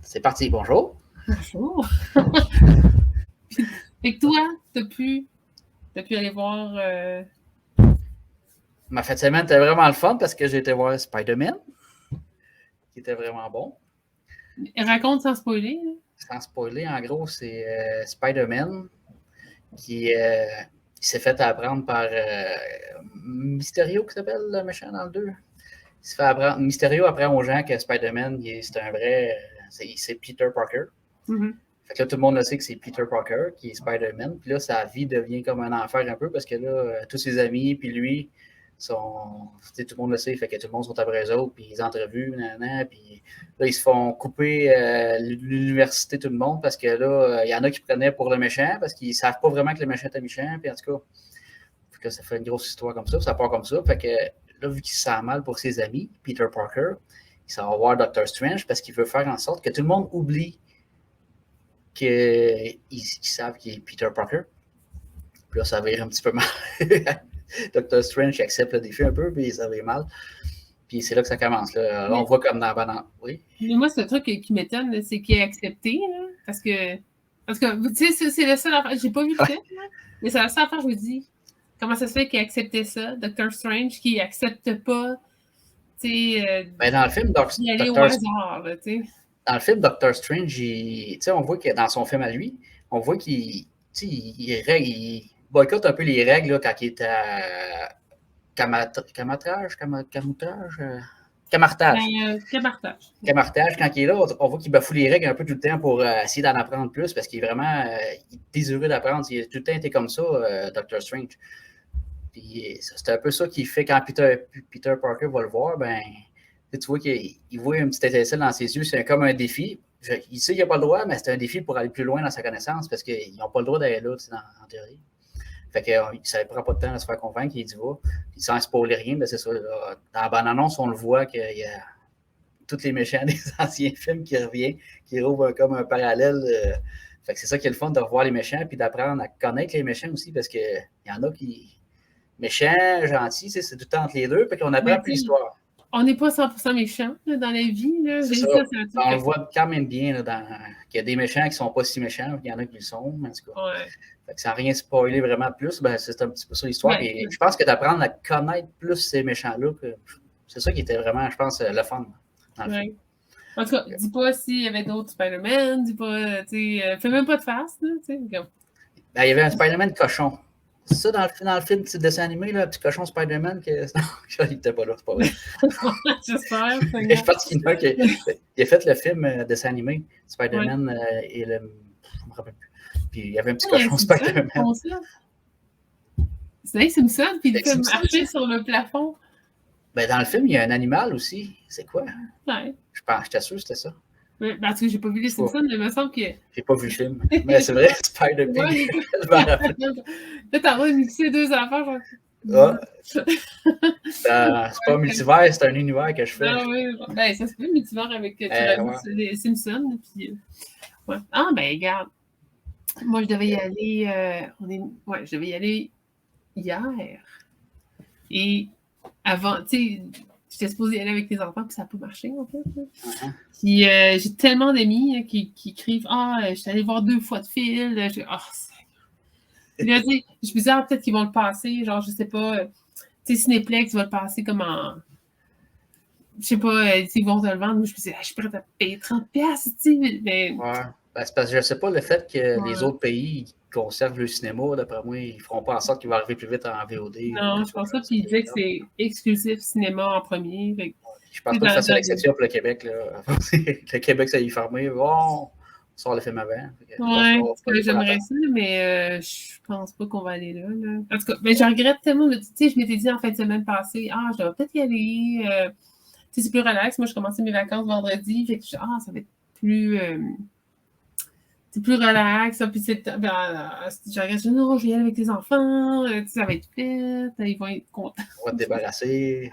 C'est parti, bonjour. Bonjour. Et que toi, t'as pu aller voir. Ma fête de semaine était vraiment le fun parce que j'ai été voir Spider-Man, qui était vraiment bon. Raconte sans spoiler. Sans spoiler, en gros, c'est Spider-Man qui s'est fait apprendre par Mysterio, qui s'appelle le méchant dans le 2. Il se fait apprendre, Mysterio apprend aux gens que Spider-Man, c'est un vrai. C'est Peter Parker. Mm-hmm. Fait que là, tout le monde le sait que c'est Peter Parker qui est Spider-Man. Puis là, sa vie devient comme un enfer un peu parce que là, tous ses amis, puis lui, sont. Tout le monde le sait, fait que tout le monde sont après eux autres, puis les entrevues, puis là, ils se font couper l'université, tout le monde, parce que là, il y en a qui prenaient pour le méchant, parce qu'ils savent pas vraiment que le méchant est méchant, puis en tout cas, ça fait une grosse histoire comme ça part comme ça. Fait que là, vu qu'il se sent mal pour ses amis, Peter Parker, il s'en va voir Doctor Strange parce qu'il veut faire en sorte que tout le monde oublie qu'ils savent qu'il est Peter Parker. Puis là, ça vire un petit peu mal. Doctor Strange accepte le défi un peu, puis ça vire mal. Puis c'est là que ça commence. Là, on voit comme dans Banane. Oui. Mais moi, c'est le truc qui m'étonne, c'est qu'il est accepté. Là, parce que tu sais, c'est le seul affaire. J'ai pas vu le film, mais c'est la seule affaire, je me dis. Comment ça se fait qu'il a accepté ça, Doctor Strange, qui accepte pas, tu sais, dans le film, d'y aller au hasard, là, tu sais. Dans le film, Doctor Strange, on voit que dans son film à lui, on voit qu'il boycotte un peu les règles là, quand il est à camartage. Camartage, quand il est là, on voit qu'il bafoue les règles un peu tout le temps pour essayer d'en apprendre plus parce qu'il est vraiment désireux d'apprendre. Il a tout le temps été comme ça, Doctor Strange. Puis c'est un peu ça qui fait quand Peter Parker va le voir, ben, tu vois qu'il voit une petite étincelle dans ses yeux. C'est comme un défi. Il sait qu'il n'a pas le droit, mais c'est un défi pour aller plus loin dans sa connaissance parce qu'ils n'ont pas le droit d'aller là, en théorie. Fait que ça ne prend pas de temps à se faire convaincre, il dit va. Puis sans spoiler rien, ben c'est ça. Là, dans la bande-annonce, on le voit qu'il y a tous les méchants des anciens films qui reviennent, qui rouvrent comme un parallèle. Fait que c'est ça qui est le fun de revoir les méchants puis d'apprendre à connaître les méchants aussi parce qu'il y en a qui. Méchants, gentils, c'est tout le temps entre les deux, puis qu'on apprend plus l'histoire. On n'est pas 100% méchants là, dans la vie. Là. C'est ça. On le voit quand même bien qu'il y a des méchants qui ne sont pas si méchants, il y en a qui le sont, en tout cas. Ouais. Fait que sans rien spoiler vraiment plus, ben, c'est un petit peu ça l'histoire. Ouais. Et je pense que d'apprendre à connaître plus ces méchants-là, c'est ça qui était vraiment, je pense, le fun dans le film. En tout cas, dis pas s'il y avait d'autres Spider-Man, dis pas, tu sais, fais même pas de face, là, tu sais. Ben, il y avait un Spider-Man cochon. C'est ça dans le film, petit dessin animé, là, petit cochon Spider-Man, il n'était pas là, c'est pas vrai. J'espère. Je pense qu'il y en a qui a fait le film dessin animé, Spider-Man et le. Je me rappelle plus. Puis il y avait un petit cochon Spider-Man. C'est vrai que Simpson, puis il fait marcher sur le plafond. Ben, dans le film, il y a un animal aussi. C'est quoi? Ouais. Je t'assure que c'était ça. Ouais, parce que j'ai pas vu les Simpsons, mais il me semble que. J'ai pas vu le film. Mais c'est vrai, Spider-Pig. Là, t'as envie de mixer deux affaires. Ah. C'est pas un multivers, c'est un univers que je fais. Ah oui, ben, ça se fait, multivers avec les Simpsons. Puis, ouais. Ah, ben, regarde. Moi, je devais y aller. Je devais y aller hier. Et avant, tu sais, j'étais supposée y aller avec les enfants, puis ça n'a pas marché, en fait. Puis j'ai tellement d'amis qui écrivent « Ah, je suis allée voir 2 fois de fil. » Puis là, je me disais, peut-être qu'ils vont le passer, genre, je sais pas, tu sais, Cinéplex va le passer comme en... Je sais pas, ils vont te le vendre. Moi, je me disais, je suis prête à payer 30$, tu sais, mais... Ouais, ben, c'est parce que je sais pas, le fait que les autres pays conservent le cinéma, d'après moi, ils feront pas en sorte qu'il va arriver plus vite en VOD. Non, je pense pas, puis ils disaient que c'est exclusif cinéma en premier. Fait, je pense pas que c'est l'exception pour le Québec, là. Le Québec, ça y est fermé. Bon, on sort le film avant. Ouais, j'aimerais ça, mais je pense pas qu'on va aller là. En tout cas, mais je regrette tellement. Tu sais, je m'étais dit en fin de semaine passée, je dois peut-être y aller. Tu sais, c'est plus relax. Moi, je commençais mes vacances vendredi. Fait que ça va être plus... c'est plus relax. Puis je regrette, non, je vais y aller avec les enfants. Ça va être fait. Ils vont être contents. On va te débarrasser.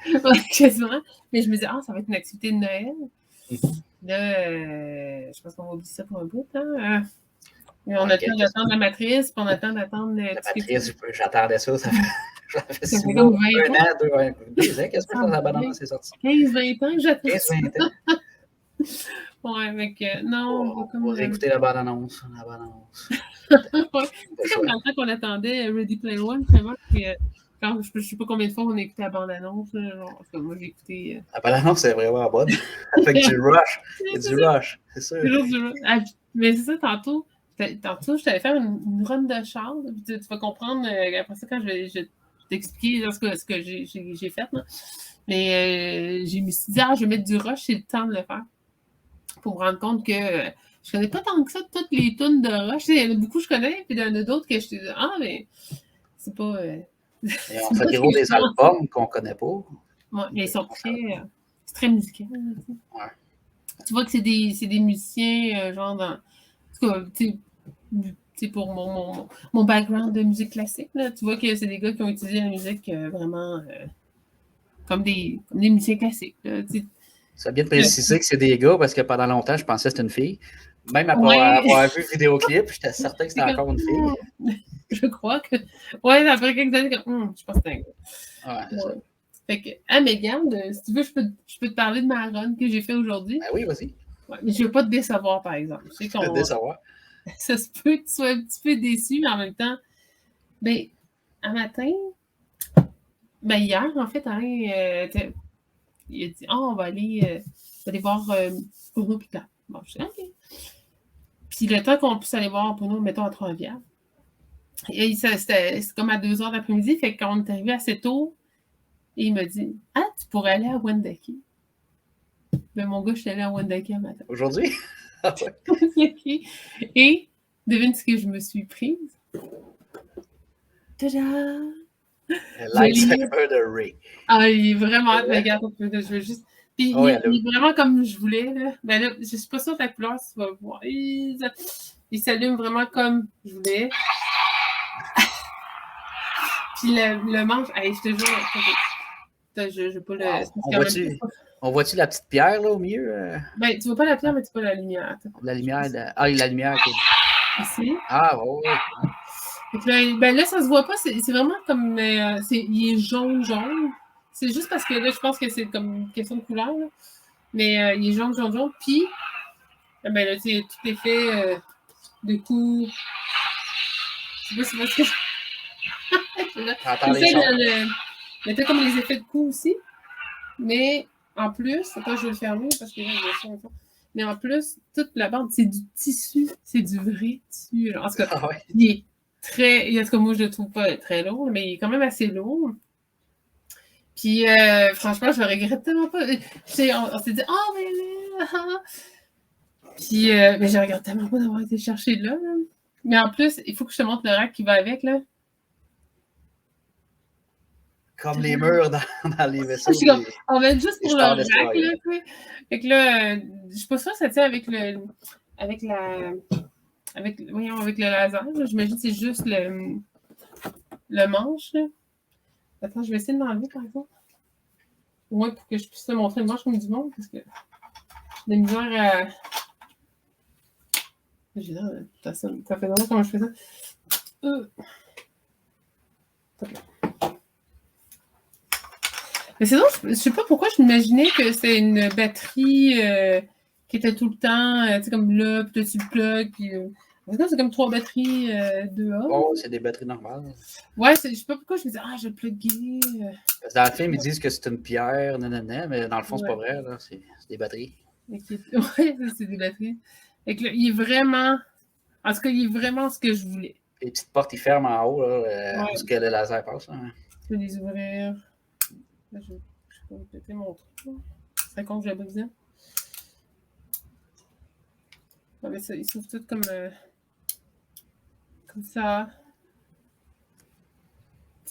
Quasiment. Mais je me dis, ça va être une activité de Noël. Là, je pense qu'on va oublier ça pour un bout. Hein? On a le temps d'attendre la matrice, puis on a le temps d'attendre... La matrice, j'attendais ça. Ça fait 6 mois, 2 ans, qu'est-ce que la bande-annonce est sortie? 15-20 ans que j'attends. 15-20 ans. Ouais, avec. Non, on va réécouter la bande-annonce. Ouais. C'est comme dans le temps qu'on attendait Ready Player One, vraiment. Puis, quand, je sais pas combien de fois on a écouté la bande-annonce. Moi, j'ai écouté. La bande-annonce, c'est vraiment bonne. Avec du rush. Il y a du rush, c'est sûr. Toujours du rush. Ah, mais c'est ça, tantôt, je t'avais fait une run de char. Tu vas comprendre après ça quand je vais t'expliquer ce que j'ai fait. Là. Mais je me suis dit, je vais mettre du rush, c'est le temps de le faire. Pour me rendre compte que je connais pas tant que ça toutes les tunes de rush. Il y en a beaucoup que je connais, puis il y en a d'autres que je te dis, mais c'est pas. Et on fait gros des albums qu'on connaît pas. Ouais, mais ils sont très musical. Ouais. Tu vois que c'est des musiciens, genre dans. En tout cas, tu sais, pour mon background de musique classique, là, tu vois que c'est des gars qui ont utilisé la musique vraiment comme des musiciens classiques. Là, ça a bien précisé que c'est des gars parce que pendant longtemps, je pensais que c'était une fille. Même après avoir vu le vidéoclip, j'étais certain que c'était encore une fille. Je crois que. Ouais, après quelques années, je pense que c'était un gars. Ouais, c'est ça. Fait que, mais garde, si tu veux, je peux te parler de ma run que j'ai fait aujourd'hui. Ben oui, vas-y. Ouais, mais je ne veux pas te décevoir, par exemple. Je sais qu'on te décevoir. Ça se peut que tu sois un petit peu déçu, mais en même temps, ben, un matin, hier, en fait, il a dit, on va aller voir Bruno Picard. Bon, je dis, OK. Puis le temps qu'on puisse aller voir Bruno, mettons, à Trois-Rivières. Et c'était comme à 2h d'après-midi, fait qu'on est arrivé assez tôt, et il m'a dit, tu pourrais aller à Wendake. Ben, mon gars, je suis allée à Wendake un matin. Aujourd'hui? Et devine ce que je me suis prise. Tada! Le lightsaber de Rey. Il est vraiment... Regarde, je veux juste... Puis il est vraiment comme je voulais. Là. Ben là, je suis pas sûre de la couleur, si tu vas voir. Il s'allume vraiment comme je voulais. Puis le manche... je te jure... Je veux pas le... On voit-tu la petite pierre là au milieu? Ben, tu vois pas la pierre, mais tu vois la lumière. La lumière la lumière. Okay. Ici. Oui. Là, ça se voit pas. C'est vraiment comme... il est jaune. C'est juste parce que là, je pense que c'est comme une question de couleur. Là. Mais il est jaune. Puis, là, tout est fait de coups. Je sais pas ce que je... J'essaie comme les effets de coups aussi. Mais en plus, attends, je vais le fermer parce que là, je vais mais en plus, toute la bande, c'est du tissu. C'est du vrai tissu. En tout cas, il est très... En tout cas, moi, je le trouve pas très lourd, mais il est quand même assez lourd. Puis, franchement, je le regrette tellement pas. On s'est dit, mais là... Puis, mais je regrette tellement pas d'avoir été chercher là. Mais en plus, il faut que je te montre le rack qui va avec, là. Comme les murs dans les vaisseaux. On va être juste pour le rack, là. Fait que là, je suis pas sûre que ça tient avec le laser. J'imagine que c'est juste le manche, là. Attends, je vais essayer de l'enlever, par exemple. Ouais, pour que je puisse te montrer le manche comme du monde, parce que j'ai misère à... Ça fait longtemps comment je fais ça. Mais sinon, je sais pas pourquoi je m'imaginais que c'était une batterie qui était tout le temps, tu sais, comme là, puis là, tu le plug, puis... c'est comme 3 batteries dehors. Oh, c'est des batteries normales. Ouais, je sais pas pourquoi je me disais, je vais le plugger. Parce que dans le film, ils disent que c'est une pierre, mais dans le fond, c'est pas vrai, là. C'est des batteries. Ouais, c'est des batteries. Fait que là, il est vraiment... En tout cas, il est vraiment ce que je voulais. Les petites portes, ils ferment en haut, là, où que le laser passe. Hein. Je peux les ouvrir. Là, je peux vous péter mon truc. Ça compte, je l'ai brisé. Non, mais ça, ils s'ouvrent tout comme ça.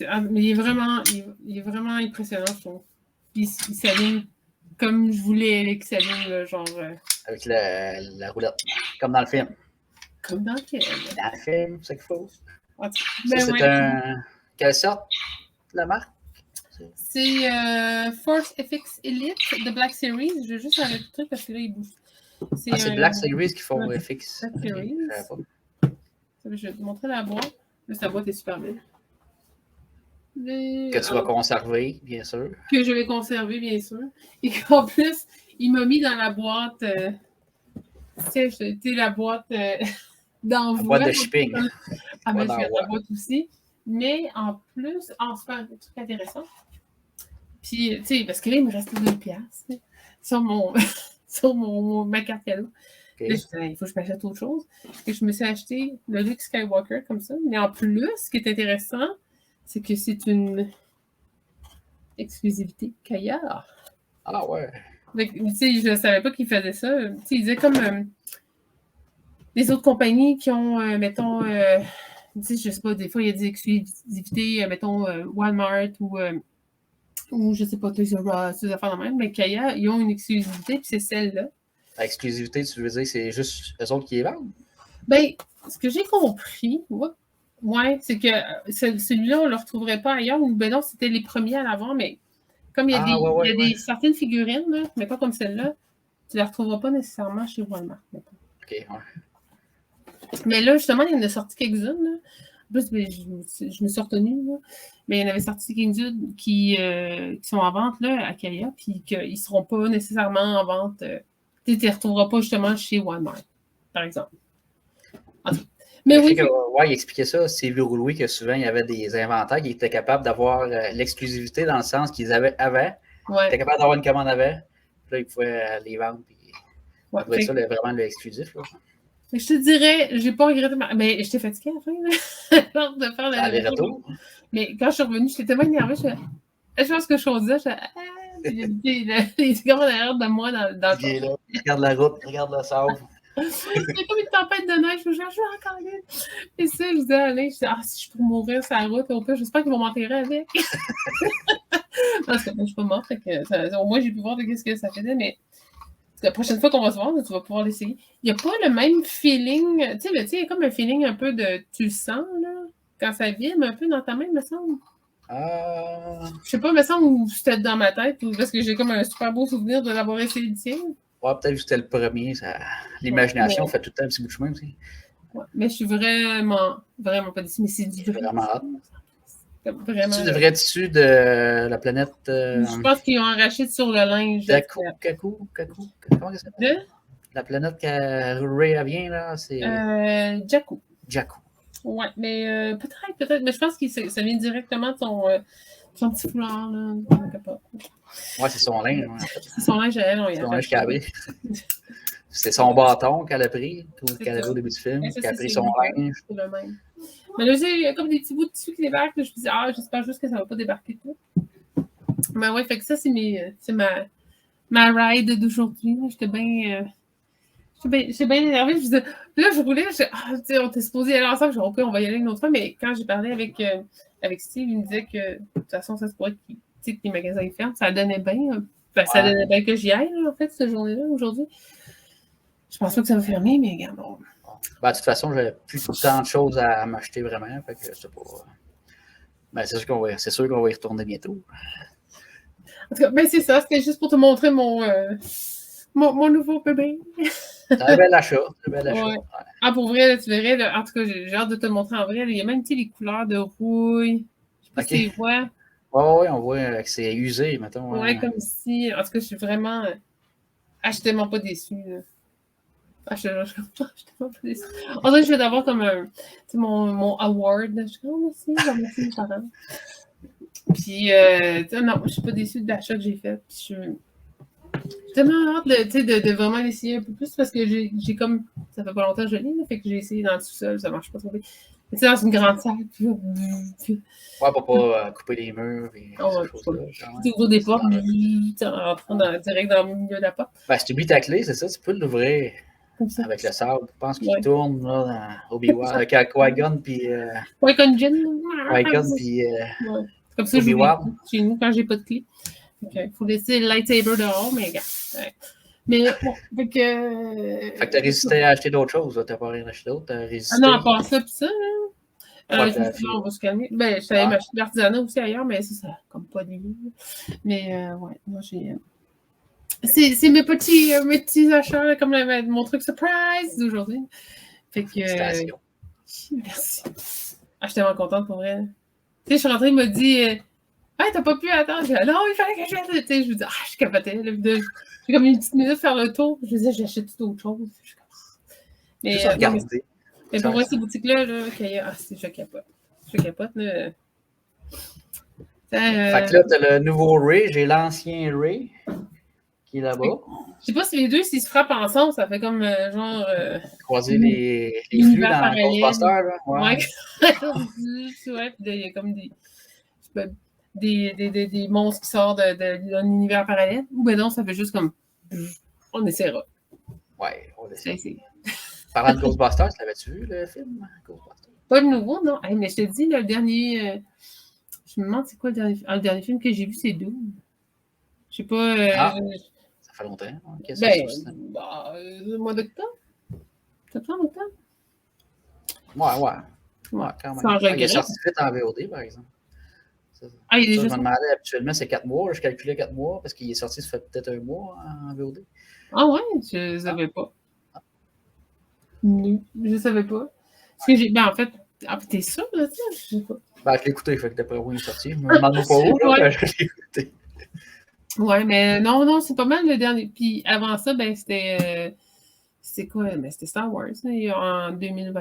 Mais il est vraiment impressionnant, je trouve. Il s'allume comme je voulais qu'il s'allume, genre... Avec la roulette, comme dans le film. Comme dans le film. Dans le film, c'est qu'il faut. C'est un... Quelle sorte, la marque? C'est Force FX Elite de Black Series. Je vais juste arrêter le truc parce que là, il bouge. C'est Black Series qui font FX. Black Series. Je vais te montrer la boîte. Là, sa boîte est super belle. Que tu vas conserver, bien sûr. Que je vais conserver, bien sûr. Et qu'en plus, il m'a mis dans la boîte, tu sais, la boîte d'envoi. La boîte de shipping. Ah, mais je vais la boîte aussi. Mais en plus, c'est pas un truc intéressant. Puis, tu sais, parce que là, il me restait 2 piastres sur ma carte cadeau. Okay. Là, je disais, il faut que je m'achète autre chose. Et je me suis acheté le Luke Skywalker comme ça. Mais en plus, ce qui est intéressant, c'est que c'est une exclusivité Kaya. Ah ouais. Tu sais, je ne savais pas qu'il faisait ça. Tu sais, il disait comme les autres compagnies qui ont, mettons, tu sais, je sais pas, des fois, il y a des exclusivités, mettons, Walmart ou je sais pas, Toys R Us, ces affaires de même, mais Kaya, ils ont une exclusivité, puis c'est celle-là. L'exclusivité, tu veux dire, c'est juste eux autres qui les vendent? Ben, ce que j'ai compris, ouais, c'est que celui-là, on ne le retrouverait pas ailleurs, ou ben non, c'était les premiers à l'avoir, mais comme il y a des certaines figurines, là, mais pas comme celle-là, tu ne les retrouveras pas nécessairement chez Walmart. OK, ouais. Mais là, justement, il y en a sorti quelques-unes, là. En plus, je me suis retenue, là. Mais il y en avait sorti quelques-unes qui sont en vente là, à Kaya, puis qu'ils ne seront pas nécessairement en vente. Tu ne les retrouveras pas justement chez Walmart, par exemple. Mais oui. Il expliquait ça, Sylvie Roulouis, que souvent, il y avait des inventaires qui étaient capables d'avoir l'exclusivité dans le sens qu'ils avaient avant. Ils étaient capables d'avoir une commande avant. Puis là, ils pouvaient les vendre. Puis ça doit être ça, vraiment l'exclusif. Je te dirais, j'ai pas regretté. Mais j'étais fatiguée à la fin, là, de faire le retour. Mais quand je suis revenue, j'étais tellement énervée. Je pense que je faisais. Il était comme derrière de moi dans le là, regarde la route, regarde le sable. C'est comme une tempête de neige, je vais encore aller. Et ça, je disais à Alain, si je peux mourir sur la route, au pire, j'espère qu'ils vont m'enterrer avec. Parce que je suis pas morte, au moins j'ai pu voir de ce que ça faisait, mais la prochaine fois qu'on va se voir, tu vas pouvoir l'essayer. Il n'y a pas le même feeling, tu sais, il y a comme un feeling un peu de, tu le sens, là, quand ça vibre un peu dans ta main, me semble. Je sais pas, me semble, ou c'était dans ma tête, ou parce que j'ai comme un super beau souvenir de l'avoir essayé le tien. Ouais, peut-être que c'était le premier. L'imagination fait tout le temps un petit bout de chemin aussi. Ouais, mais je suis vraiment pas déçue, mais c'est du vrai. Vraiment hâte. Vraiment. C'est du vrai tissu de la planète. Je pense qu'ils ont arraché sur le linge. Kaku. Comment ça s'appelle? La planète que Ray vient, là, c'est. Jakku. Jakku. Ouais, mais peut-être. Mais je pense que ça vient directement de son petit foulard, là. Ouais, c'est son linge. C'est son linge à elle, on y a. C'est son linge qu'elle avait. C'était son bâton qu'elle a pris, qu'elle avait au début du film, qu'elle a pris son linge. C'est le même. Mais là, il y a comme des petits bouts de tissu qui débarquent. Je me dis, j'espère juste que ça ne va pas débarquer tout. Mais ouais, fait que ça, c'est ma ride d'aujourd'hui. J'étais bien énervée. Là, je roulais. On était supposé aller ensemble. On va y aller une autre fois. Mais quand j'ai parlé avec Steve, il me disait que de toute façon, ça se pourrait que les magasins ferment. Ça donnait bien. Ça donnait bien que j'y aille, là, en fait, cette journée-là, aujourd'hui. Je pense pas que ça va fermer, mais regarde. De toute façon, j'avais plus tant de choses à m'acheter vraiment. Fait que c'est pas. C'est sûr qu'on va y retourner bientôt. En tout cas, c'est ça. C'était juste pour te montrer mon nouveau bébé. C'est un bel achat. Ouais. Ah, pour vrai, là, tu verrais. Là, en tout cas, j'ai hâte de te le montrer en vrai. Là, il y a même les couleurs de rouille. Je sais pas si tu vois. Oui, on voit que c'est usé, mettons. Ouais, comme ici. En tout cas, je suis vraiment. Je suis tellement pas déçue. Là. Je suis tellement pas déçue. En tout cas, je vais d'avoir comme mon award. Je suis comme, merci mes parents. Puis, non, je suis pas déçue de l'achat que j'ai fait. Puis, j'ai tellement hâte de vraiment l'essayer un peu plus parce que j'ai comme. Ça fait pas longtemps que je l'ai, fait que j'ai essayé dans le sous-sol, ça marche pas trop bien. Mais tu sais, dans une grande salle, puis. Ouais, pour pas couper les murs. Et tu ouvres des portes, en rentrant direct dans le milieu de la porte. Si tu oublies ta clé, c'est ça, tu peux l'ouvrir. Avec le sable, je pense qu'il tourne là, dans Obi-Wan, avec Qui-Gon puis. Qui-Gon Jinn. Qui-Gon puis. Comme ça, Obi-Wan. Chez nous, quand j'ai pas de clé. Il faut laisser le lightsaber dehors, mais regarde. Ouais. Mais bon, fait que t'as résisté à acheter d'autres choses, t'as pas rien acheté d'autre, t'as résisté. Ah non, à part ça, pis ça, là. Je me suis dit, on va se calmer. Ben, je savais m'acheter de l'artisanat aussi ailleurs, mais ça comme pas lié. Mais ouais, moi j'ai. C'est mes petits achats, là, comme mon truc surprise d'aujourd'hui. Fait que. Merci. Je suis tellement contente pour vrai. Tu sais, je suis rentrée, il m'a dit. Ah, t'as pas pu attendre. Non, il fallait que j'achète. Je me dis, je capotais. J'ai comme une petite minute faire le tour. Je me disais, j'achète d'autres choses. Mais, juste regarder. Mais pour moi, ces boutiques-là, je capote. Je capote, là. Fait que là, t'as le nouveau Ray, j'ai l'ancien Ray qui est là-bas. Je sais pas si les deux, s'ils se frappent ensemble, ça fait comme genre. Croiser les flux dans Ghostbusters, là. Ouais. Ouais, puis il y a comme des monstres qui sortent d'un univers parallèle. Ou ben non, ça fait juste comme. On essaiera. Ouais, on essaiera. Parlant de Ghostbusters, l'avais-tu vu le film Ghostbusters? Pas de nouveau, non. Hey, mais je te dis, le dernier. Je me demande c'est quoi le dernier film que j'ai vu, c'est Doom. Je sais pas. Ça fait longtemps. Le mois d'octobre. Septembre, octobre? Ouais, quand même. Il est sorti vite en VOD, par exemple. Il est déjà je me demandais, habituellement, c'est 4 mois. Je calculais 4 mois parce qu'il est sorti, ça fait peut-être un mois en VOD. Ah ouais? Je ne savais pas. Non, je ne savais pas. Parce que en fait, t'es sûr de ça? Je sais pas. Je l'ai écouté, fait que d'après où il est sorti. Je me demande pas où, là, je l'ai écouté. Ouais, mais non, c'est pas mal le dernier. Puis avant ça, c'était. C'était quoi? C'était Star Wars, en 2020.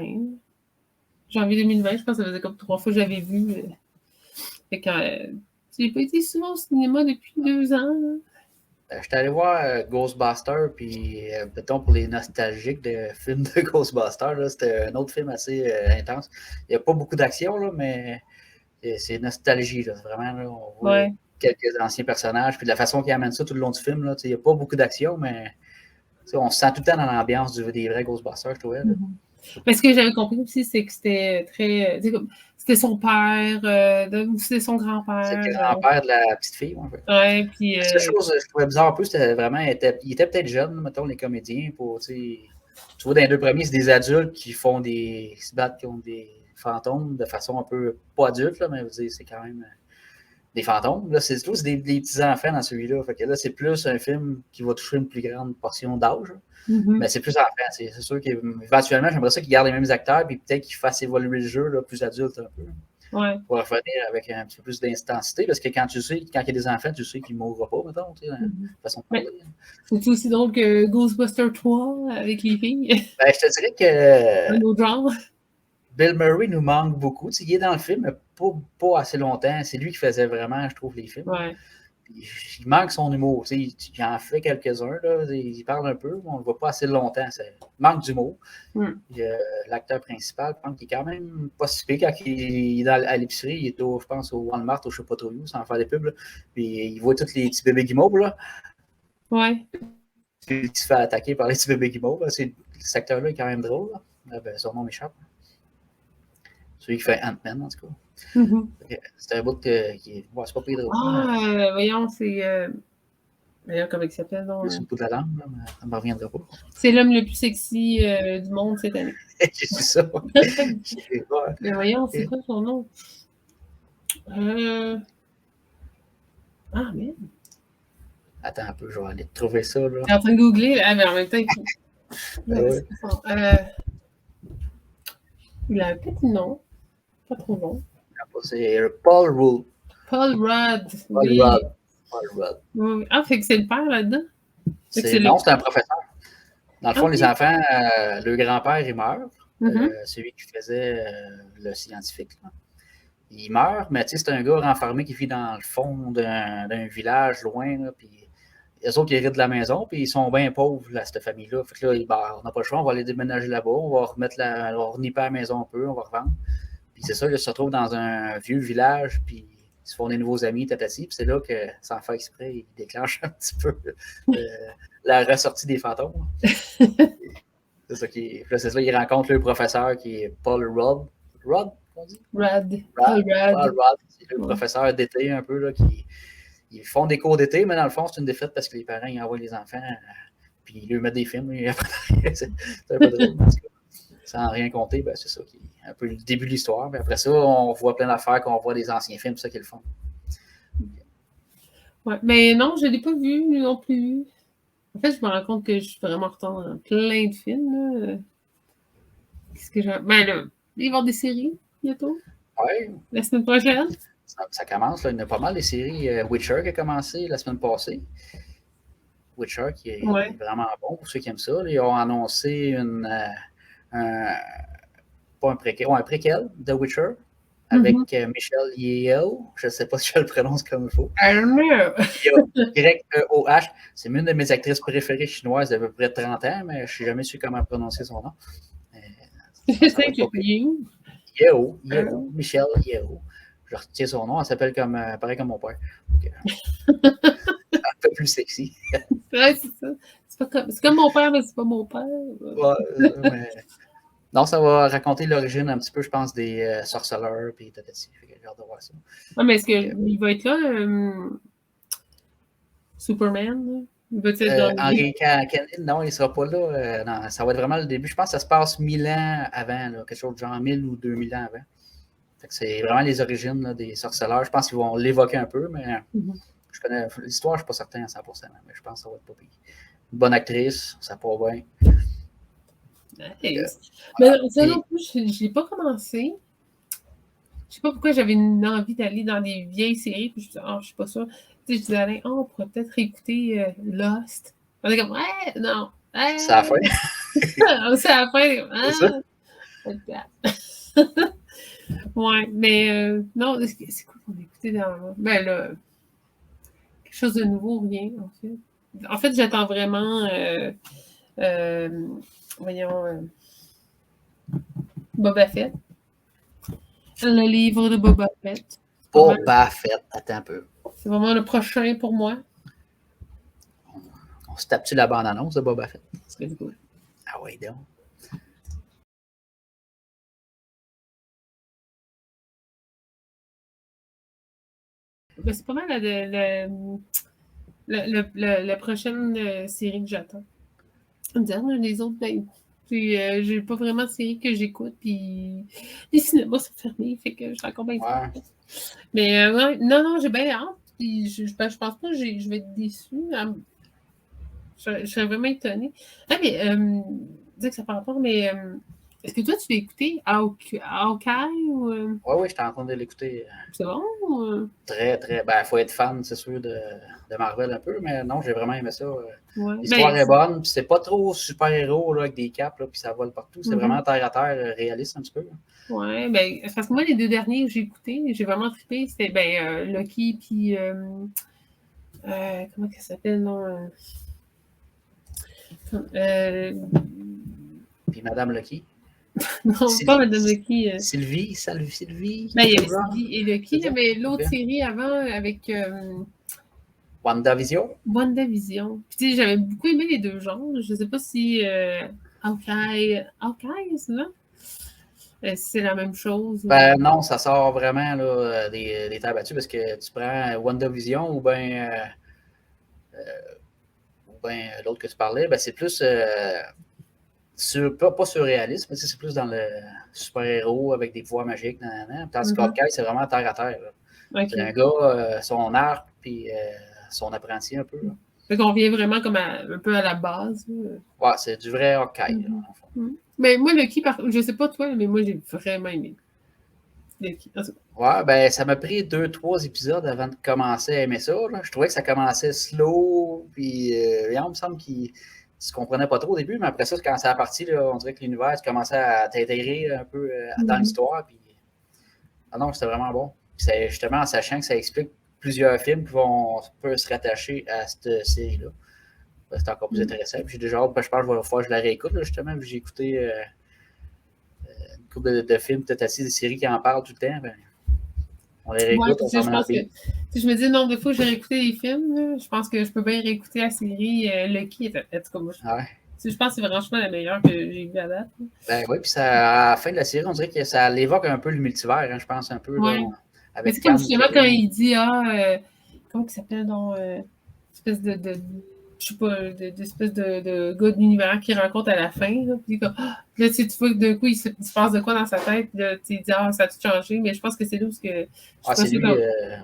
Janvier 2020, je pense que ça faisait comme 3 fois que j'avais vu. Fait que j'ai pas été souvent au cinéma depuis 2 ans. J'étais allé voir Ghostbusters, puis mettons pour les nostalgiques de films de Ghostbusters, c'était un autre film assez intense. Il n'y a pas beaucoup d'action, là, mais c'est nostalgie. Là, vraiment, là, on voit quelques anciens personnages, puis de la façon qu'ils amènent ça tout le long du film, il n'y a pas beaucoup d'action, mais on se sent tout le temps dans l'ambiance des vrais Ghostbusters, je trouvais. Mais ce que j'avais compris aussi, c'est que c'était très. C'était son père, c'était son grand-père. C'était le grand-père de la petite fille, en fait. Ouais, puis. La seule chose que je trouvais bizarre un peu, c'était vraiment. Il était peut-être jeune, mettons, les comédiens. Tu vois, dans les deux premiers, c'est des adultes qui se battent contre des fantômes de façon un peu. Pas adulte, là, mais c'est quand même des fantômes. Là, c'est tous des petits-enfants dans celui-là. Fait que là, c'est plus un film qui va toucher une plus grande portion d'âge. Mais c'est plus enfant. C'est sûr qu'éventuellement, j'aimerais ça qu'ils gardent les mêmes acteurs puis peut-être qu'ils fassent évoluer le jeu là, plus adulte un peu. Ouais. Pour revenir avec un petit peu plus d'intensité. Parce que quand il y a des enfants, tu sais qu'ils ne mourront pas, mettons, de façon de parler. C'est aussi drôle que Ghostbusters 3 avec les filles. Je te dirais que. Un autre genre. Bill Murray nous manque beaucoup. Il est dans le film, mais pas assez longtemps. C'est lui qui faisait vraiment, je trouve, les films. Ouais. Il manque son humour. Il en fait quelques-uns. Là, il parle un peu, mais on ne le voit pas assez longtemps. Il manque d'humour. L'acteur principal, je pense qu'il est quand même pas si pire quand il est à l'épicerie. Il est je pense, au Walmart, au je ne sais pas trop où, sans faire des pubs. Là. Puis il voit tous les petits bébés guimauves. Là. Ouais. Puis il se fait attaquer par les petits bébés guimauves. Cet acteur-là est quand même drôle. Son nom m'échappe. Celui qui fait Ant-Man, en tout cas. C'est un bout qui est. C'est pas pire drôle. Voyons, c'est. D'ailleurs, comment il s'appelle? C'est le bout de la langue, là, mais ça ne me reviendra pas. C'est l'homme le plus sexy du monde cette année. J'ai su ça. Mais voyons, c'est quoi son nom? Ah, merde. Attends un peu, je vais aller trouver ça. Là. T'es en train de googler, là, mais en même temps, il faut. Il a peut-être un nom. Pas trop long. C'est Paul Rudd. Paul Rudd. Paul Rudd. Oui. Ah, fait que c'est le père là-dedans? Non, c'est un professeur. Dans le fond, les enfants, le grand-père, il meurt. Celui qui faisait le scientifique. Là. Il meurt, mais c'est un gars renfermé qui vit dans le fond d'un village loin. Là, puis les autres, ils héritent de la maison, puis ils sont bien pauvres, là, cette famille-là. Fait que là, on n'a pas le choix, on va aller déménager là-bas, on va reniper la maison un peu, on va revendre. Puis c'est ça, ils se retrouvent dans un vieux village, puis ils se font des nouveaux amis, tatati. Puis c'est là que, sans faire exprès, ils déclenchent un petit peu la ressortie des fantômes. C'est ça c'est ça, ils rencontrent le professeur qui est Paul Rudd. Rudd, on dit? Rudd. Paul Rudd. C'est le professeur d'été un peu, là, ils font des cours d'été, mais dans le fond, c'est une défaite parce que les parents, ils envoient les enfants, puis ils leur mettent des films. C'est un peu drôle, parce que sans rien compter, c'est ça qui est un peu le début de l'histoire. Mais après ça, on voit plein d'affaires qu'on voit des anciens films, c'est ça qu'ils font. Ouais, mais non, je ne l'ai pas vu non plus. En fait, je me rends compte que je suis vraiment en retard dans plein de films. Là. Qu'est-ce que j'ai. Ben là, il va y avoir des séries bientôt. Ouais. La semaine prochaine. Ça commence, là. Il y en a pas mal des séries. Witcher qui a commencé la semaine passée. Witcher qui est vraiment bon pour ceux qui aiment ça. Là, ils ont annoncé pas un préquel, un préquel de Witcher avec Michelle Yeoh. Je ne sais pas si je le prononce comme il faut. I don't know. Y-E-O-H. C'est une de mes actrices préférées chinoises d'à peu près 30 ans, mais je ne sais jamais su comment prononcer son nom. Je sais que Yeoh. Michelle Yeoh. Je retiens son nom, elle s'appelle pareil comme mon père. Un peu plus sexy. Ouais, c'est ça. C'est comme mon père, mais c'est pas mon père. Ouais, non, ça va raconter l'origine un petit peu, je pense, des sorceleurs et tout ça. J'ai hâte de voir ça. Ah, mais est-ce qu'il va être là, Superman? Il va être Henry Cavill, non, il ne sera pas là. Non, ça va être vraiment le début. Je pense que ça se passe 1000 ans avant, là, quelque chose de genre 1000 ou 2000 ans avant. C'est vraiment les origines là, des sorceleurs. Je pense qu'ils vont l'évoquer un peu, mais je connais l'histoire, je ne suis pas certain à 100%, mais je pense que ça va être pas pire. Une bonne actrice, ça part bien. Nice. Mais ça non plus, je n'ai pas commencé. Je sais pas pourquoi j'avais une envie d'aller dans des vieilles séries, puis je me disais, je suis pas sûre. Tu sais, je disais, on pourrait peut-être écouter Lost. On est comme, non. C'est à la fin. C'est à la fin. C'est ça. Ouais, mais non, c'est quoi qu'on a écouté dans. Ben là, quelque chose de nouveau, rien, en fait. En fait, j'attends vraiment. Voyons. Boba Fett. Le livre de Boba Fett. Boba Fett, attends un peu. C'est vraiment le prochain pour moi. On se tape-tu la bande-annonce de Boba Fett? C'est cool. Ah oui, donc. Ben, c'est pas mal la prochaine série que j'attends. Les autres, ben, j'ai pas vraiment de série que j'écoute, puis les cinémas sont fermés, fait que je suis encore bien triste. Mais ouais, non, j'ai bien hâte, puis je pense pas que je vais être déçue. Je serais vraiment étonnée. Ah, mais, dire que ça par rapport, mais est-ce que toi, tu l'as écouté Hawkeye ou... Oui, j'étais en train de l'écouter. C'est bon? Très, très. Ben, il faut être fan, c'est sûr, de Marvel un peu, mais non, j'ai vraiment aimé ça. Ouais. L'histoire est bonne, puis c'est pas trop super-héros avec des capes, là, puis ça vole partout. C'est vraiment terre à terre, réaliste un petit peu. Oui, ben, parce que moi, les deux derniers que j'ai écoutés, j'ai vraiment trippé. C'était Loki, puis. Comment ça s'appelle, non? Puis Madame Loki. Non, pas Madame Loki. Sylvie. Ben, il y avait Sylvie et Loki, mais l'autre série avant avec. WandaVision. Puis, tu sais, j'avais beaucoup aimé les deux genres. Je sais pas si Hawkeye, c'est là? C'est la même chose. Ben non, ça sort vraiment là, des terres battues parce que tu prends WandaVision ou bien l'autre que tu parlais, ben c'est plus pas surréaliste, mais c'est plus dans le super-héros avec des pouvoirs magiques. Tandis qu'Hawkeye, c'est vraiment terre à terre. Okay. C'est un gars, son arc, puis son apprenti un peu. Fait qu'on vient vraiment comme un peu à la base. Ouais, c'est du vrai Hawkeye. Mais moi, Loki, je sais pas toi, mais moi, j'ai vraiment aimé Loki. Ouais, ben ça m'a pris 2-3 épisodes avant de commencer à aimer ça. Là. Je trouvais que ça commençait slow, puis il me semble qu'il se comprenait pas trop au début, mais après ça, quand ça a parti, là, on dirait que l'univers commençait à t'intégrer un peu dans l'histoire. Puis... Ah non, c'était vraiment bon. C'est justement en sachant que ça explique plusieurs films qui peuvent se rattacher à cette série-là. C'est encore plus intéressant. Puis j'ai déjà hâte, je pense que je la réécoute, là, justement, vu que j'ai écouté une couple de films, peut-être assez des séries qui en parlent tout le temps. Ben, on les réécoute, on s'en met. Je me dis, le nombre de fois que j'ai réécouté les films, là, je pense que je peux bien réécouter la série Lucky. Je pense que c'est franchement la meilleure que j'ai vue à date. Ben oui, puis à la fin de la série, on dirait que ça l'évoque un peu le multivers, je pense, un peu. Ouais. Là, avec c'est comme justement quand il dit, comment il s'appelle dans espèce de je sais pas, d'espèce de gars de l'univers qui rencontre à la fin. Là, puis comme, là tu vois que d'un coup, il se passe de quoi dans sa tête. Là, tu dis, ça a tout changé. Mais je pense que c'est là où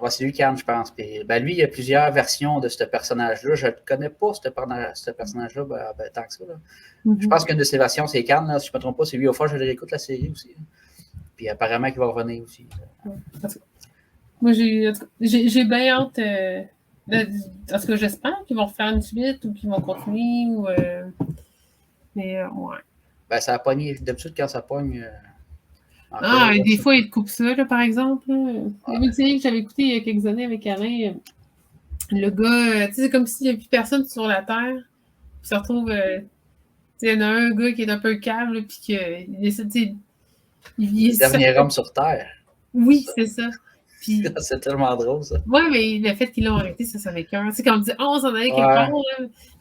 c'est lui qui Anne, je pense. Puis, ben, lui, il y a plusieurs versions de ce personnage-là. Je ne connais pas ce personnage-là tant que ça. Là. Je pense qu'une de ses versions, c'est Khan. Là, si je ne me trompe pas, c'est lui. Au fond, je réécoute la série aussi. Là. Puis apparemment qu'il va revenir aussi. Moi, j'ai bien hâte. En tout cas, j'espère qu'ils vont refaire une suite ou qu'ils vont continuer. Mais, ouais. Ben, ça a pogné. D'habitude, quand ça pogne. Des fois, ils te coupent ça, là, par exemple. Il y avait une série que j'avais écoutée il y a quelques années avec Alain. Le gars, tu sais, c'est comme s'il n'y a plus personne sur la Terre. Puis ça retrouve. Il y en a un gars qui est un peu câble, puis qu'il essaie de. Le dernier homme sur Terre. Oui, c'est ça. Puis... c'est tellement drôle, ça. Oui, mais le fait qu'ils l'ont arrêté, ça avec cœur. C'est comme on dit, on s'en allait quelque part.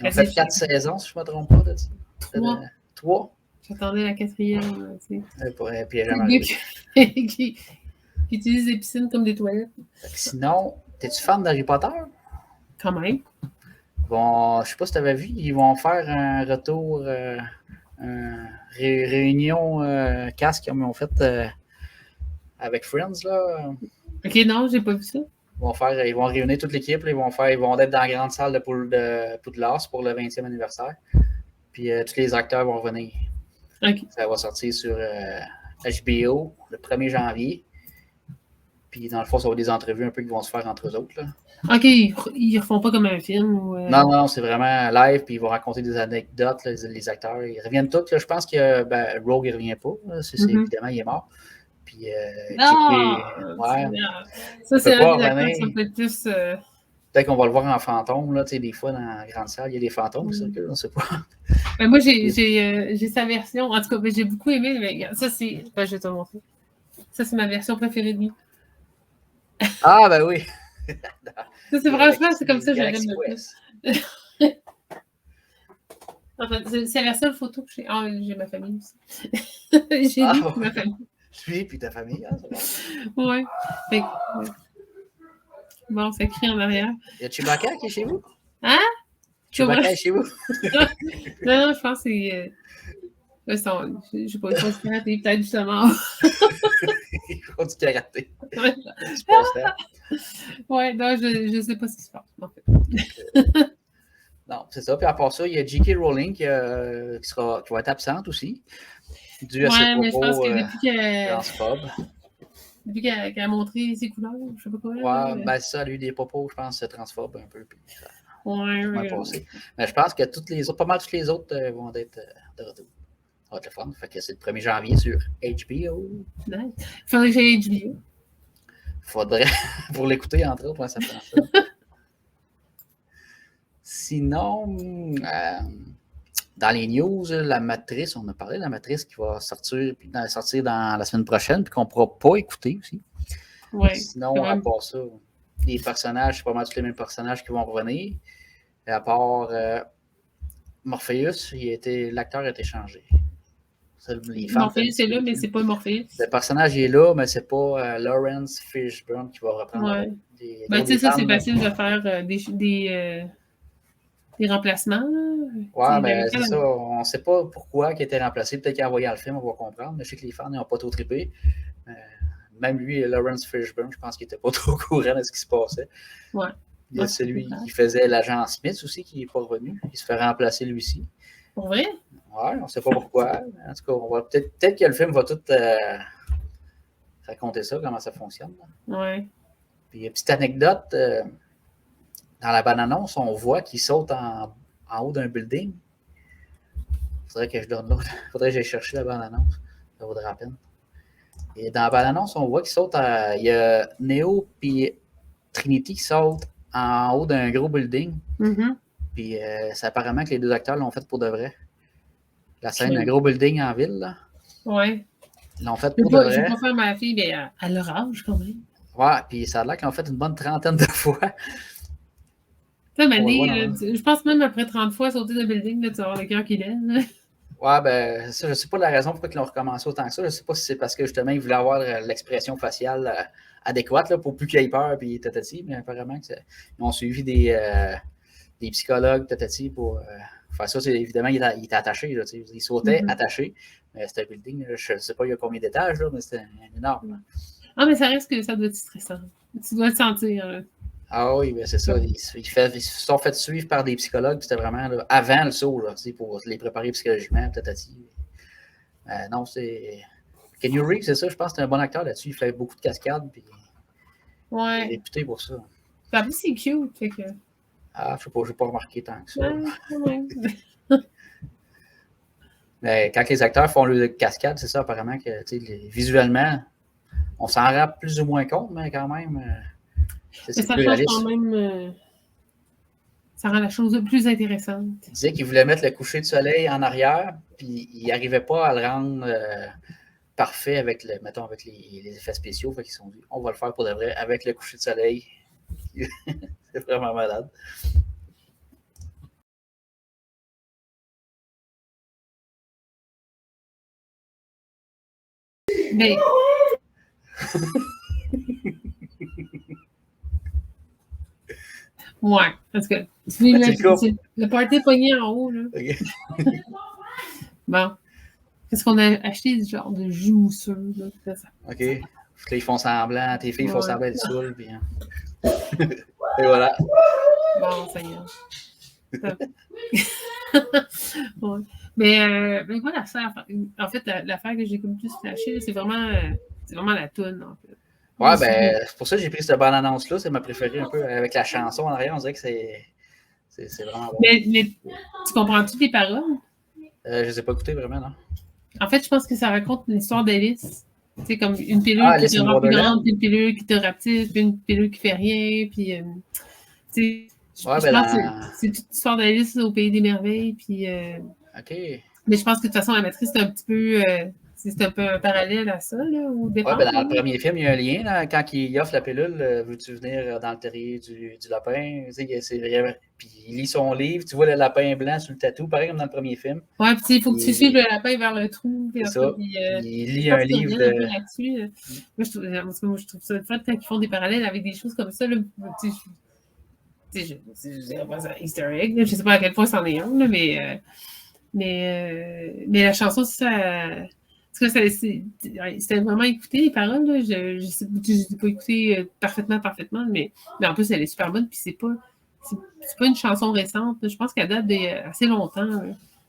Ils ont fait 4 saisons, si je ne me trompe pas. De ça. 3. J'attendais la 4e. Tu sais. Puis jamais qui utilise les piscines comme des toilettes. Sinon, es-tu fan d'Harry Potter? Quand même. Bon, je sais pas si tu avais vu, ils vont faire un retour, réunion casque comme ils ont fait avec Friends. Là. Ok, non, j'ai pas vu ça. Ils vont réunir toute l'équipe, ils vont être dans la grande salle de Poudlard pour le 20e anniversaire. Puis tous les acteurs vont revenir. Okay. Ça va sortir sur HBO le 1er janvier. Puis dans le fond, ça va être des entrevues un peu qui vont se faire entre eux autres. Là. OK, ils refont pas comme un film? Ou Non, c'est vraiment live, puis ils vont raconter des anecdotes, là, les acteurs. Ils reviennent tous. Là, je pense que Rogue, il revient pas. Évidemment, il est mort. Puis, ça, c'est un des acteurs qui sont peut-être plus... Peut-être qu'on va le voir en fantôme, là, des fois, dans la grande salle, il y a des fantômes qui circulent, on ne sait pas. Ben, moi, j'ai sa version. En tout cas, j'ai beaucoup aimé, mais ça, c'est... je vais te montrer. Ça, c'est ma version préférée de lui. Ah, ben oui! Ça, c'est franchement, c'est comme ça que j'aime le plus. En fait, c'est la seule photo que j'ai. Ah, j'ai ma famille aussi. J'ai lui et ma famille. Lui puis ta famille, hein, c'est bon. Ouais. Bon, ça crie en arrière. Y a Chewbacca qui est chez vous? Hein? Chewbacca est chez vous? non, je pense que c'est... je sais pas, ils font du karaté, peut-être justement. Ils font du karaté. Ouais, non, je sais pas ce qui se passe, en fait. Non, c'est ça. Puis à part ça, il y a J.K. Rowling qui va être absente aussi. Dû à ses propos, mais je pense que depuis qu'elle a montré ses couleurs, je sais pas quoi. Ouais, ben ça, elle a eu des propos, je pense, transphobe un peu. Puis ça, passé. Mais je pense que pas mal toutes les autres vont être de retour. Ça va être le fun. Fait que c'est le 1er janvier sur HBO. Nice. Il faudrait que j'aille HBO. Faudrait, pour l'écouter, entre autres, ça prend ça. Sinon, dans les news, la Matrice, on a parlé de la Matrice qui va sortir dans la semaine prochaine, puis qu'on ne pourra pas écouter aussi. Ouais, sinon, à part ça, les personnages, c'est pas mal tous les mêmes personnages qui vont revenir. Et à part Morpheus, l'acteur a été changé. Morpheus est là, mais c'est pas Morpheus. Le personnage est là, mais c'est pas Lawrence Fishburne qui va reprendre. Ouais. Tu sais, ça, c'est facile de faire des remplacements. Ouais, ben c'est ça. On ne sait pas pourquoi il a été remplacé. Peut-être qu'il a envoyé dans le film, on va comprendre. Mais je sais que les fans n'ont pas trop trippé. Même lui, Lawrence Fishburne, je pense qu'il n'était pas trop au courant de ce qui se passait. Ouais. Il y a celui qui faisait l'agent Smith aussi qui n'est pas revenu. Il se fait remplacer lui aussi. Pour vrai? Ouais, on ne sait pas pourquoi. En tout cas, on va peut-être que le film va tout raconter ça, comment ça fonctionne. Là. Ouais. Puis, une petite anecdote, dans la bande-annonce, on voit qu'il saute en haut d'un building. Il faudrait que je donne l'autre. Il faudrait que j'aille chercher la bande-annonce. Ça vaudrait la peine. Et dans la bande-annonce, on voit qu'il saute il y a Neo et Trinity qui sautent en haut d'un gros building. Mm-hmm. Puis c'est apparemment que les deux acteurs l'ont fait pour de vrai. La scène d'un gros building en ville, là. Ouais. Ils l'ont fait pour de vrai. Je vais pas faire ma fille, mais à leur âge, quand même. Ouais, puis ça a l'air qu'ils l'ont fait une bonne 30aine de fois. Je pense même après 30 fois sauter de building, là, tu vas avoir le cœur qui lève. Ouais, ben, ça, je sais pas la raison pourquoi ils l'ont recommencé autant que ça. Je sais pas si c'est parce que justement, ils voulaient avoir l'expression faciale adéquate là, pour plus qu'il ait peur puis tatati, mais apparemment ils ont suivi des psychologues tatati pour faire ça. Évidemment, il était attaché, là, il sautait attaché. C'était un building, je ne sais pas il y a combien d'étages, mais c'était énorme. Ah, mais ça reste que ça doit être stressant. Tu dois te sentir. Là. Ah oui, ben c'est ça. Ils se sont fait suivre par des psychologues, c'était vraiment là, avant le saut, là, pour les préparer psychologiquement, tatati. Non, c'est. Keanu Reeves, c'est ça, je pense que c'est un bon acteur là-dessus. Il fait beaucoup de cascades. Puis... Ouais. Réputé pour ça. En plus, c'est cute. Fait que... Ah, je sais pas, je n'ai pas remarqué tant que ça. Ouais. Mais quand les acteurs font le cascade, c'est ça, apparemment, que visuellement, on s'en rend plus ou moins compte, mais quand même, c'est plus réaliste. Quand même, ça rend la chose plus intéressante. Il disait qu'il voulait mettre le coucher de soleil en arrière, puis il n'arrivait pas à le rendre parfait avec, avec les effets spéciaux. Fait qu'ils se sont dit, on va le faire pour de vrai avec le coucher de soleil. C'est vraiment malade. Mais... ouais, parce que le party est pogné en haut. Là. Okay. Bon. Qu'est-ce qu'on a acheté? Du genre de jus mousseux. Là, ça. OK. Là, ils font semblant, tes filles font semblant d'être saoules. Puis... Et voilà. Bon, ça y est. Ouais. Mais voilà, ça. En fait, l'affaire que j'ai comme plus flashé, c'est vraiment la toune, en fait. Ouais, ben, c'est pour ça que j'ai pris cette bande-annonce-là. C'est ma préférée un peu avec la chanson en arrière. On dirait que c'est vraiment bon. Mais tu comprends-tu les paroles? Je ne les ai pas écoutées vraiment, non? En fait, je pense que ça raconte l'histoire d'Alice. C'est comme une pilule qui te rend plus grande, puis une pilule qui te rapetisse, puis une pilule qui fait rien. Puis, je pense que c'est toute l'histoire d'Alice au Pays des Merveilles. Puis, OK. Mais je pense que de toute façon, la matrice, c'est un petit peu... c'est un peu un parallèle à ça, là, au départ. Ouais, ben dans le premier film, il y a un lien. Là, quand il offre la pilule, veux-tu venir dans le terrier du lapin? Puis il lit son livre, tu vois le lapin blanc sur le tatou, pareil comme dans le premier film. Ouais, puis il faut que tu suives le lapin vers le trou. C'est ça. Il lit un livre de... Moi, je trouve ça le fun quand ils font des parallèles avec des choses comme ça. Là, je dirais pas ça Easter egg. Je sais pas à quel point c'en est un, là, mais la chanson, c'était vraiment écouté, les paroles. Là. Je ne les ai pas écoutées parfaitement, mais en plus, elle est super bonne. Puis c'est pas une chanson récente. Je pense qu'elle date assez longtemps. Là.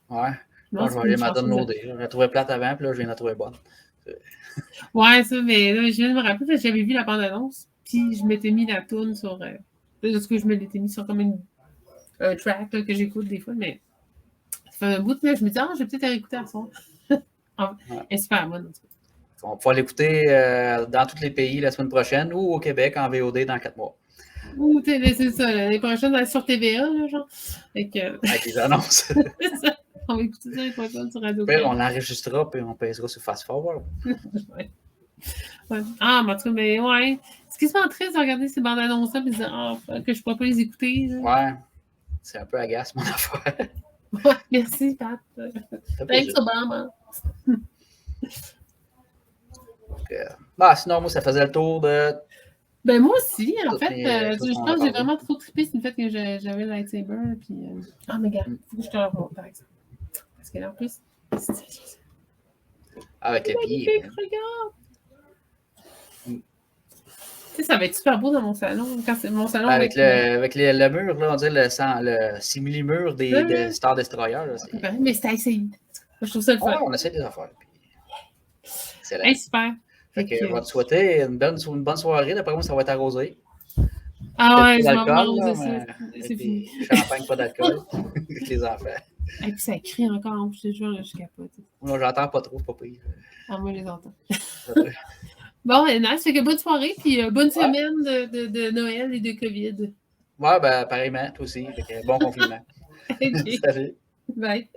Ouais. Non, je vais aller m'en downloader. Je la trouvais plate avant, puis là, je viens de la trouver bonne. Ouais, ça, mais là, je viens de me rappeler que j'avais vu la bande-annonce, puis je m'étais mis la toune sur... parce que je m'étais mis sur comme un track là, que j'écoute des fois, mais ça fait un bout, là, je me dis, je vais peut-être réécouter à son. Elle est super bonne. On va pouvoir l'écouter dans tous les pays la semaine prochaine ou au Québec en VOD dans 4 mois. Ou c'est ça, l'année prochaine sur TVA, là, genre. Avec les annonces. C'est ça. On va écouter ça l'année prochaine sur Radio on l'enregistrera puis on pèsera sur Fast Forward. Ouais. Ah, mais en tout cas, mais ouais. C'est quasiment triste de regarder ces bandes annonces-là et de dire que je ne pourrais pas les écouter. Là. Ouais. C'est un peu agace, mon affaire. Ouais, merci, Pat. Thanks, Obama. Sinon, moi, ça faisait le tour de... Ben, moi aussi, en fait. Je pense que j'ai vraiment trop trippé sur le fait que j'avais le lightsaber. Puis, mais gars, il faut que je te le remonte, par exemple. Parce que là, en plus, avec le pied. Regarde! Tu sais, ça va être super beau dans mon salon. Quand c'est mon salon avec le mur, là, on dirait le simili-mur des Star Destroyer. Là, mais c'est à essayer. Je trouve ça le fun. Ouais, on essaie des affaires. C'est hey, super. Fait que, on va te souhaiter une bonne soirée. D'après moi, ça va être arrosé. Ah ouais, je vais m'arroser ça. C'est fini. Champagne, pas d'alcool. Les enfants. Et puis ça crie encore, je te jure, je capote. Moi, j'entends pas trop, c'est pas pire. Ah, moi, je les entends. Bon, nice. Fait que bonne soirée, puis bonne semaine de Noël et de COVID. Ouais, ben, pareillement, toi aussi. Fait que bon confinement. Okay. Salut. Bye.